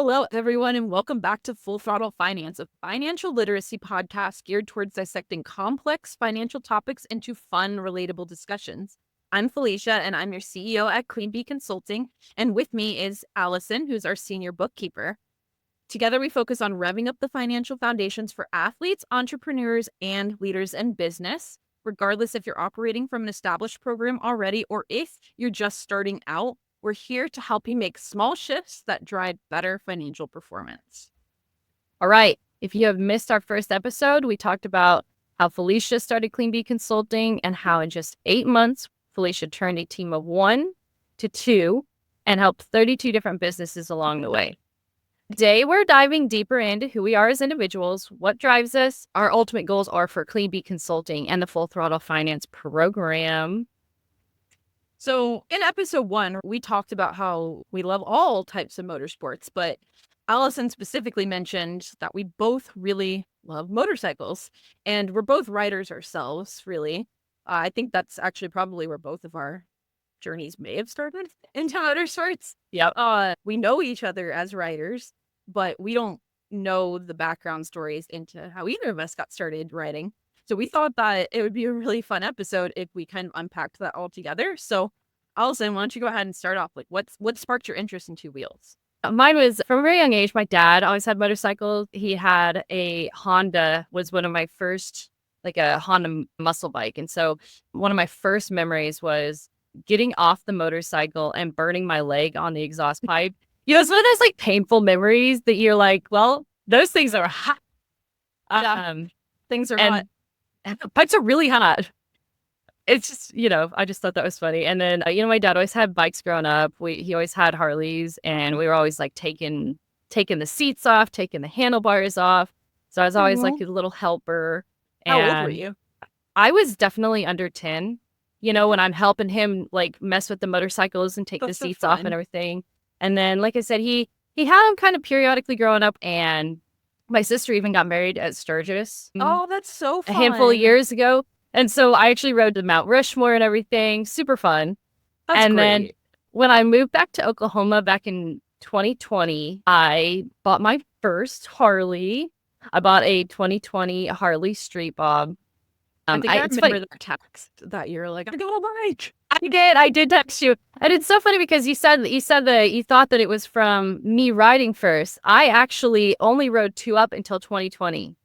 Hello, everyone, and welcome back to Full Throttle Finance, a financial literacy podcast geared towards dissecting complex financial topics into fun, relatable discussions. I'm Felicia, and I'm your CEO at Queen Bee Consulting, and with me is Allison, who's our senior bookkeeper. Together, we focus on revving up the financial foundations for athletes, entrepreneurs, and leaders in business, regardless if you're operating from an established program already or if you're just starting out. We're here to help you make small shifts that drive better financial performance. All right. If you have missed our first episode, we talked about how Felicia started Clean Bee Consulting and how in just 8 months, Felicia turned a team of 1 to 2 and helped 32 different businesses along the way. Today, we're diving deeper into who we are as individuals, what drives us, our ultimate goals are for Clean Bee Consulting and the Full Throttle Finance program. So in episode 1, we talked about how we love all types of motorsports, but Allison specifically mentioned that we both really love motorcycles, and we're both riders ourselves, really. I think that's actually probably where both of our journeys may have started into motorsports. Yep. We know each other as riders, but we don't know the background stories into how either of us got started riding. So we thought that it would be a really fun episode if we kind of unpacked that all together. So Allison, why don't you go ahead and start off? Like, what sparked your interest in two wheels? Mine was from a very young age. My dad always had motorcycles. He had a Honda, was one of my first, like a Honda muscle bike. And so one of my first memories was getting off the motorcycle and burning my leg on the exhaust pipe. You know, it's one of those like painful memories that you're like, well, those things are hot. Things are hot. And the pipes are really hot. It's just, I just thought that was funny. And then, my dad always had bikes growing up. He always had Harleys, and we were always like taking the seats off, taking the handlebars off. So I was always like a little helper. How old were you? I was definitely under 10, when I'm helping him like mess with the motorcycles and take the seats off and everything. And then, like I said, he had them kind of periodically growing up, and my sister even got married at Sturgis. Oh, that's so fun. A handful of years ago. And so I actually rode to Mount Rushmore and everything. Super fun. That's great. Then when I moved back to Oklahoma back in 2020, I bought my first Harley. I bought a 2020 Harley Street Bob. I think I remember the text that you're like, I got a bike. I did text you. And it's so funny because you said that you thought that it was from me riding first. I actually only rode 2 up until 2020.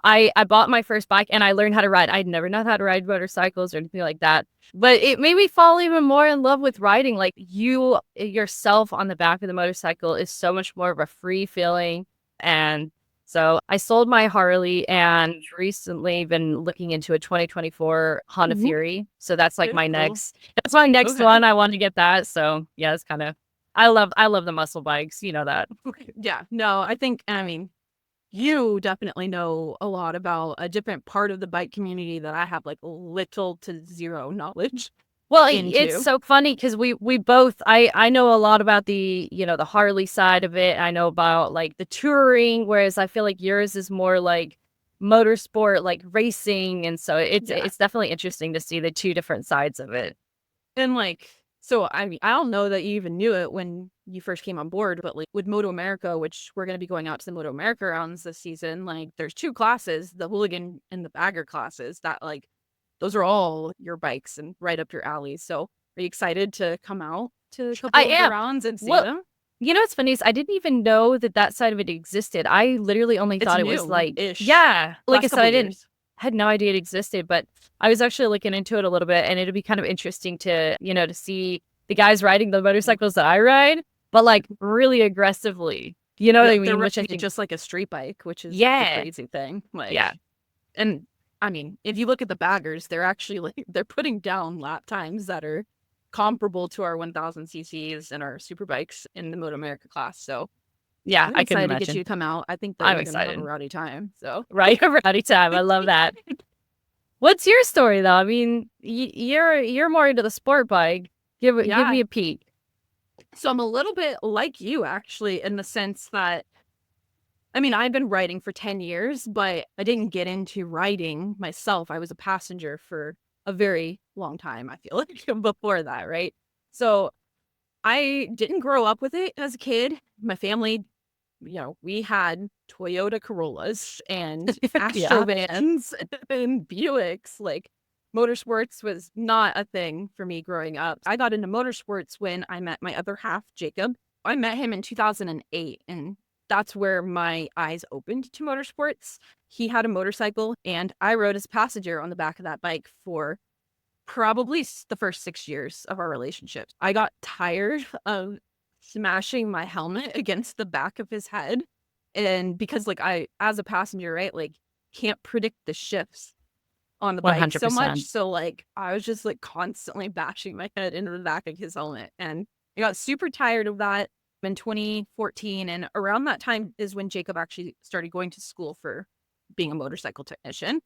I bought my first bike and I learned how to ride. I'd never known how to ride motorcycles or anything like that. But it made me fall even more in love with riding. Like you yourself on the back of the motorcycle is so much more of a free feeling. And so I sold my Harley and recently been looking into a 2024 Honda Fury. So that's like my next one. I want to get that. So yeah, it's kind of, I love the muscle bikes. You know that. Yeah, no, you definitely know a lot about a different part of the bike community that I have like little to zero knowledge. Well, it's so funny because we both, I know a lot about the, the Harley side of it. I know about like the touring, whereas I feel like yours is more like motorsport, like racing. And so it's definitely interesting to see the two different sides of it. And like, so, I don't know that you even knew it when you first came on board, but like with Moto America, which we're going to be going out to the Moto America rounds this season, like there's 2 classes, the hooligan and the bagger classes that like, those are all your bikes and right up your alley. So are you excited to come out to a couple of the rounds and see them? You know what's funny is I didn't even know that side of it existed. I literally only thought it was like, yeah, like I said, had no idea it existed, but I was actually looking into it a little bit, and it'd be kind of interesting to, to see the guys riding the motorcycles that I ride, but like really aggressively, what I mean? Which I think just like a street bike, which is the crazy thing. Like, yeah. And if you look at the baggers, they're actually like, they're putting down lap times that are comparable to our 1000 cc's and our super bikes in the Moto America class. So yeah, I can imagine. To get you to come out. I think that I'm excited. Have a rowdy time. So right, a rowdy time. I love that. What's your story though? I mean, you're more into the sport bike. Give me a peek. So I'm a little bit like you actually, in the sense that, I've been riding for 10 years, but I didn't get into riding myself. I was a passenger for a very long time, I feel like, before that, right? So I didn't grow up with it as a kid. My family we had Toyota Corollas and Yeah. Astrovans and Buicks. Like, motorsports was not a thing for me growing up. I got into motorsports when I met my other half, Jacob. I met him in 2008, and that's where my eyes opened to motorsports. He had a motorcycle, and I rode as a passenger on the back of that bike for probably the first 6 years of our relationship. I got tired of smashing my helmet against the back of his head. And because, like, I, as a passenger, right, like, can't predict the shifts on the bike so much. 100%. So, like, I was just like constantly bashing my head into the back of his helmet. And I got super tired of that in 2014. And around that time is when Jacob actually started going to school for being a motorcycle technician.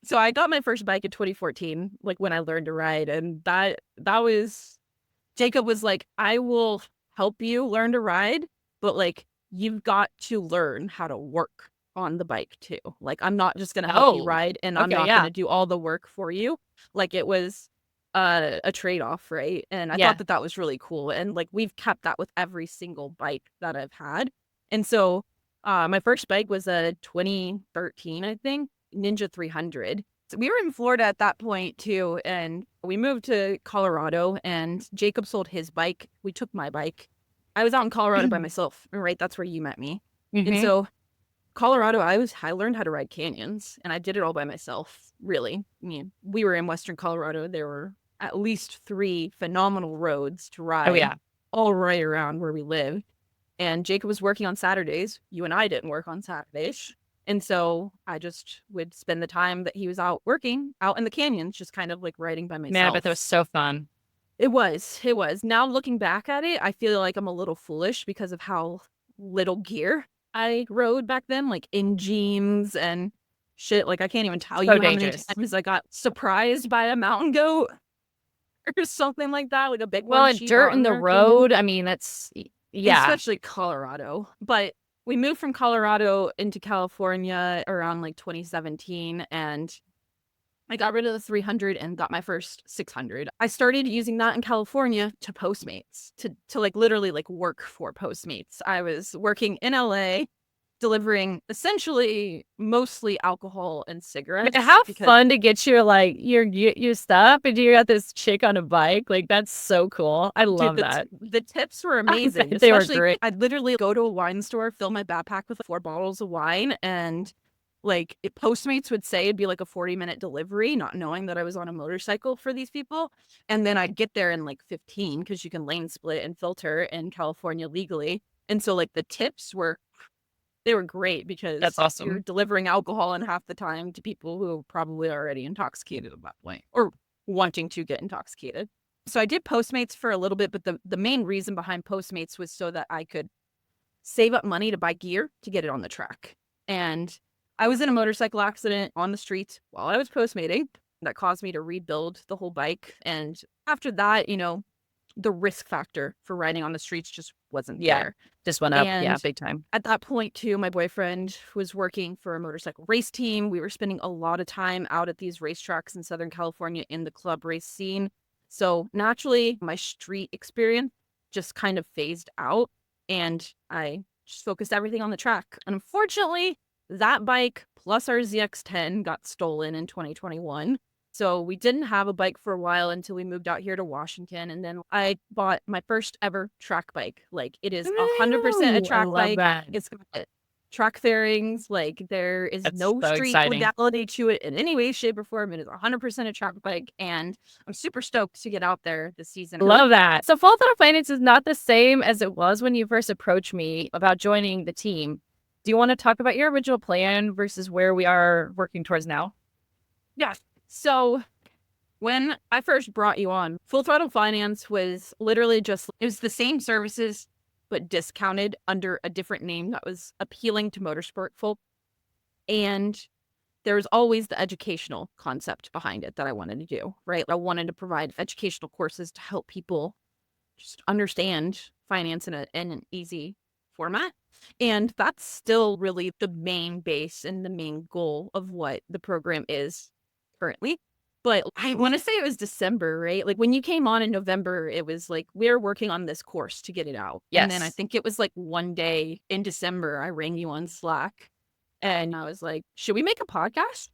So I got my first bike in 2014, like when I learned to ride. And that was, Jacob was like, I will help you learn to ride, but like, you've got to learn how to work on the bike too. Like, I'm not just going to help you Oh, ride and I'm okay. not going Yeah. to do all the work for you. Like, it was a trade-off, right? And I Yeah. thought that was really cool. And like, we've kept that with every single bike that I've had. And so my first bike was a 2013, I think, Ninja 300. So we were in Florida at that point too, and we moved to Colorado, and Jacob sold his bike. We took my bike. I was out in Colorado by myself, right? That's where you met me. And Hmm. so Colorado, I learned how to ride canyons, and I did it all by myself, really. I mean, we were in Western Colorado. There were at least 3 phenomenal roads to Oh, ride yeah. all right around where we lived. And Jacob was working on Saturdays. You and I didn't work on Saturdays. And so I just would spend the time that he was out working out in the canyons, just kind of like riding by Man, I bet that was myself. so fun. It was. It was. Now looking back at it, I feel like I'm a little foolish because of how little gear I rode back then, like in jeans and shit. Like, I can't even tell So you how many dangerous. times I got surprised by a mountain goat or something like that, like a Well, bighorn and sheep dirt out in in the our canyon, road. I mean, yeah. especially Colorado. But we moved from Colorado into California around like 2017, and I got rid of the 300 and got my first 600. I started using that in California to Postmates, to like literally like work for Postmates. I was working in LA delivering essentially mostly alcohol and Man, cigarettes how because, fun to get your like your stuff and you got this chick on a bike. Like that's so cool. I dude, love that. the tips were I amazing. bet they were Especially, great. I'd literally go to a wine store, fill my backpack with 4 bottles of wine, and like, Postmates would say it'd be like a 40-minute delivery, not knowing that I was on a motorcycle for these people. And then I'd get there in like 15 because you can lane split and filter in California legally. And so, like, the tips were, they were great That's because you're awesome. delivering alcohol in half the time to people who are probably already intoxicated at that point or wanting to get intoxicated. So I did Postmates for a little bit, but the main reason behind Postmates was so that I could save up money to buy gear to get it on the track. And I was in a motorcycle accident on the streets while I was postmating that caused me to rebuild the whole bike. And after that, the risk factor for riding on the streets just wasn't Yeah. there. Just went up. Yeah, And big time. at that point, too, my boyfriend was working for a motorcycle race team. We were spending a lot of time out at these racetracks in Southern California in the club race scene. So naturally, my street experience just kind of phased out, and I just focused everything on the track. And unfortunately, that bike plus our ZX10 got stolen in 2021. So we didn't have a bike for a while until we moved out here to Washington. And then I bought my first ever track bike. Like, it is 100% a Ooh, I track love bike. that. It's got track fairings. Like, there is That's no so street exciting. legality to it in any way, shape, or form. It is 100% a track bike. And I'm super stoked to get out there this season. Love that. So Full Throttle Finance is not the same as it was when you first approached me about joining the team. Do you want to talk about your original plan versus where we are working towards now? Yeah. So when I first brought you on, Full Throttle Finance was literally just, it was the same services, but discounted under a different name that was appealing to motorsport folk. And there was always the educational concept behind it that I wanted to do, right? I wanted to provide educational courses to help people just understand finance in an easy format. And that's still really the main base and the main goal of what the program is currently. But I want to say it was December, right? Like when you came on in November, it was like we're working on this course to get it out. And then I Yes. think it was like one day in December, I rang you on Slack and I was like, should we make a podcast?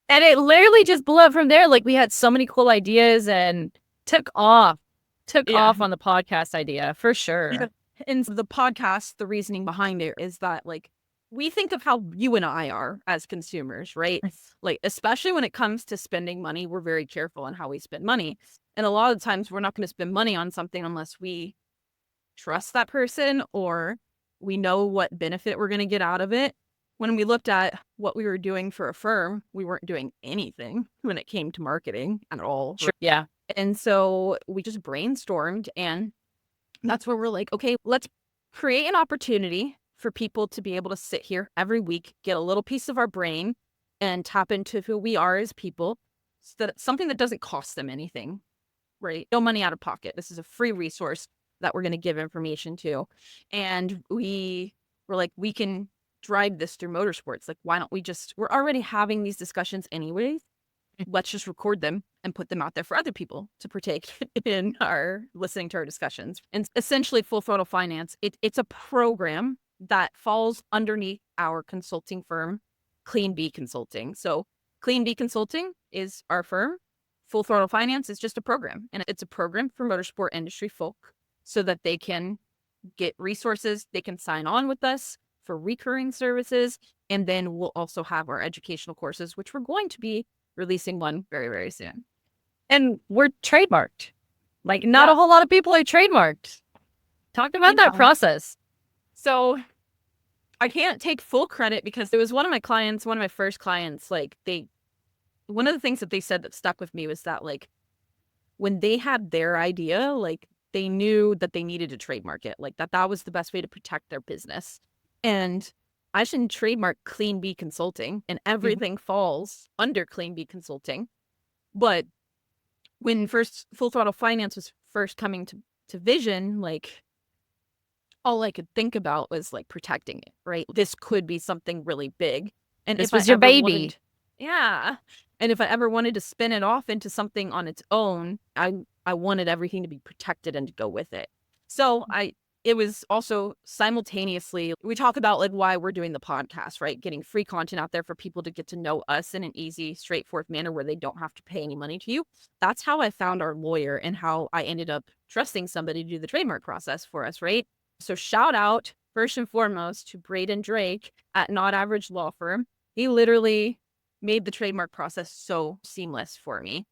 And it literally just blew up from there. Like we had so many cool ideas and took off, Yeah. on the podcast idea for Yeah. sure. And the podcast, the reasoning behind it is that like we think of how you and I are as consumers, right? Like, especially when it comes to spending money, we're very careful on how we spend money. And a lot of times we're not going to spend money on something unless we trust that person or we know what benefit we're going to get out of it. When we looked at what we were doing for a firm, we weren't doing anything when it came to marketing at all. Sure. Yeah. And so we just brainstormed, and that's where we're like, okay, let's create an opportunity for people to be able to sit here every week, get a little piece of our brain and tap into who we are as people. So that something that doesn't cost them anything, right? No money out of pocket. This is a free resource that we're going to give information to. And we were like, we can drive this through motorsports. Like, why don't we we're already having these discussions anyways. Let's just record them and put them out there for other people to partake in our listening to our discussions. And essentially Full Throttle Finance, it's a program that falls underneath our consulting firm, Clean Bee Consulting. So Clean Bee Consulting is our firm. Full Throttle Finance is just a program, and it's a program for motorsport industry folk so that they can get resources. They can sign on with us for recurring services. And then we'll also have our educational courses, which we're going to be releasing one very, very soon. And we're trademarked. Like not a whole lot of people are trademarked. Talk about that process. So I can't take full credit because it was one of my first clients, like one of the things that they said that stuck with me was that like when they had their idea, like they knew that they needed to trademark it, like that was the best way to protect their business. And I should trademark Clean Bee Consulting and everything falls under Clean Bee Consulting. But when Full Throttle Finance was first coming to vision, like all I could think about was like protecting it, right? This could be something really big. And this was your baby. Yeah. And if I ever wanted to spin it off into something on its own, I wanted everything to be protected and to go with it. So it was also simultaneously, we talk about like why we're doing the podcast, right? Getting free content out there for people to get to know us in an easy, straightforward manner where they don't have to pay any money to you. That's how I found our lawyer and how I ended up trusting somebody to do the trademark process for us, right? So shout out first and foremost to Braden Drake at Not Average Law Firm. He literally made the trademark process so seamless for me.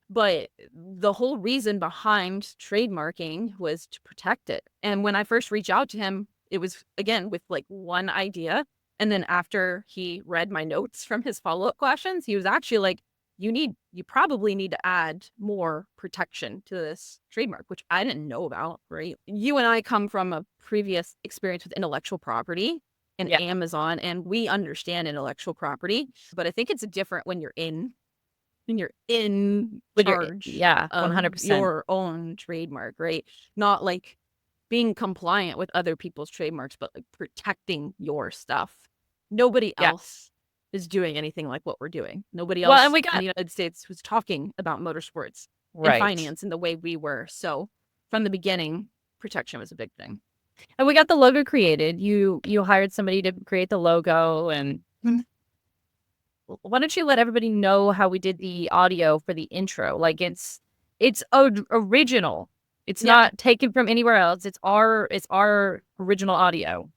But the whole reason behind trademarking was to protect it. And when I first reached out to him, it was, again, with like one idea. And then after he read my notes from his follow-up questions, he was actually like, you probably need to add more protection to this trademark, which I didn't know about, right? You and I come from a previous experience with intellectual property and Amazon, and we understand intellectual property. But I think it's different when you're in charge 100%. your own trademark, right? Not like being compliant with other people's trademarks, but like protecting your stuff. Nobody else is doing anything like what we're doing. Nobody else in the United States was talking about motorsports and finance in the way we were. So from the beginning, protection was a big thing. And we got the logo created. You hired somebody to create the logo, and why don't you let everybody know how we did the audio for the intro? Like it's original. It's not taken from anywhere else. It's our original audio.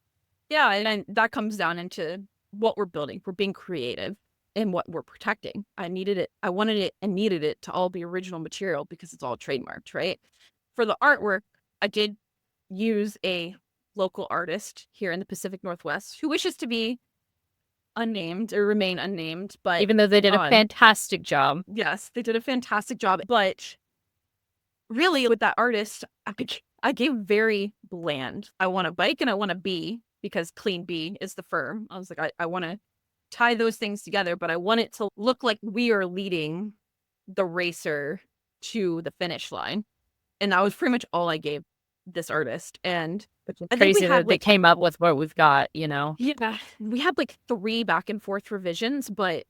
Yeah, and that comes down into what we're building. We're being creative in what we're protecting. I wanted it and needed it to all be original material because it's all trademarked, right? For the artwork, I did use a local artist here in the Pacific Northwest who wishes to be unnamed or remain unnamed, but even though they did a fantastic job. Yes, they did a fantastic job. But really with that artist, I gave very bland. I want a bike and I want a bee because Clean Bee is the firm. I was like, I want to tie those things together, but I want it to look like we are leading the racer to the finish line. And that was pretty much all I gave this artist. And I crazy that they came up with what we've got, you know? Yeah, we had like 3 back and forth revisions, but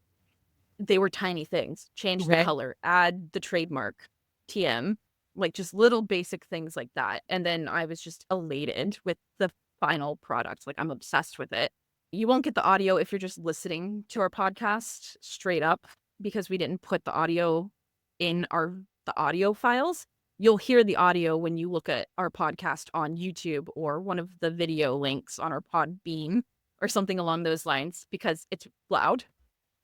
they were tiny things. Change the Okay. color, add the trademark, TM, like just little basic things like that. And then I was just elated with the final product. Like I'm obsessed with it. You won't get the audio if you're just listening to our podcast straight up because we didn't put the audio in the audio files. You'll hear the audio when you look at our podcast on YouTube or one of the video links on our Podbean or something along those lines because it's loud.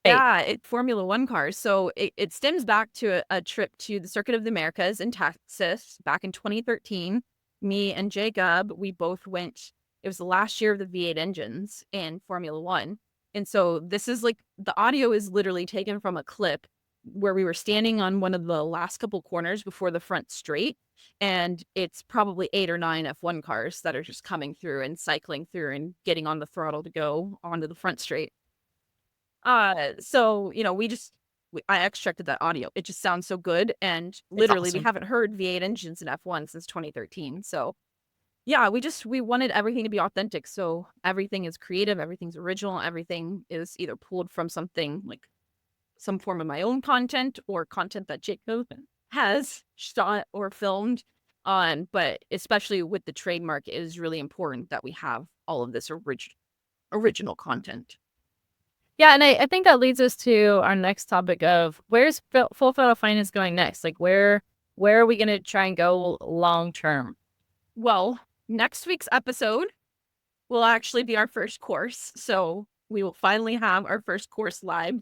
Right. Yeah, Formula One cars. So it stems back to a trip to the Circuit of the Americas in Texas back in 2013. Me and Jacob, we both went. It was the last year of the V8 engines in Formula One. And so this is like the audio is literally taken from a clip where we were standing on one of the last couple corners before the front straight. And it's probably 8 or 9 F1 cars that are just coming through and cycling through and getting on the throttle to go onto the front straight. So, I extracted that audio. It just sounds so good. And literally, we awesome. haven't heard V8 engines in F1 since 2013. So, yeah, we wanted everything to be authentic. So, everything is creative, everything's original, everything is either pulled from something like some form of my own content or content that Jacob has shot or filmed. But especially with the trademark, it is really important that we have all of this original content. Yeah, and I think that leads us to our next topic of where's Full Throttle Finance going next? Like where are we going to try and go long term? Well, next week's episode will actually be our first course. So we will finally have our first course live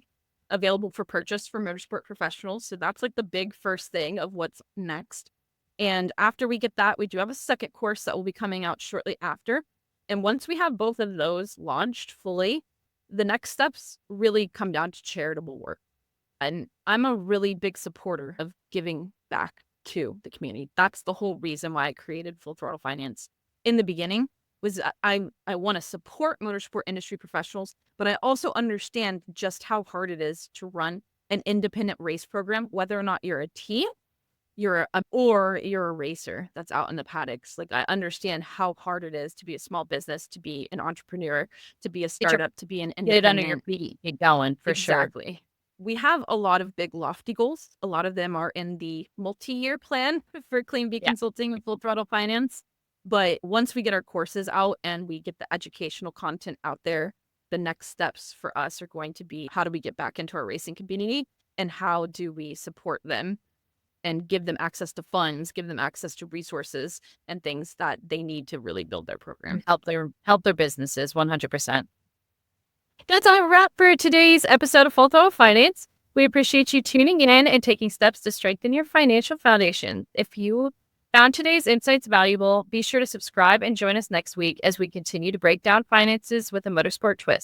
available for purchase for motorsport professionals. So that's like the big first thing of what's next. And after we get that, we do have a second course that will be coming out shortly after. And once we have both of those launched fully, the next steps really come down to charitable work. And I'm a really big supporter of giving back to the community. That's the whole reason why I created Full Throttle Finance in the beginning was I want to support motorsport industry professionals, but I also understand just how hard it is to run an independent race program, whether or not you're a team, you're a racer that's out in the paddocks. Like I understand how hard it is to be a small business, to be an entrepreneur, to be a startup, to be an independent. Get it under your feet, get going for sure. Exactly. We have a lot of big lofty goals. A lot of them are in the multi-year plan for Clean B Consulting with Full Throttle Finance. But once we get our courses out and we get the educational content out there, the next steps for us are going to be how do we get back into our racing community and how do we support them and give them access to funds, give them access to resources and things that they need to really build their program. Help their businesses 100%. That's a wrap for today's episode of Full Throttle Finance. We appreciate you tuning in and taking steps to strengthen your financial foundation. If you found today's insights valuable, be sure to subscribe and join us next week as we continue to break down finances with a motorsport twist.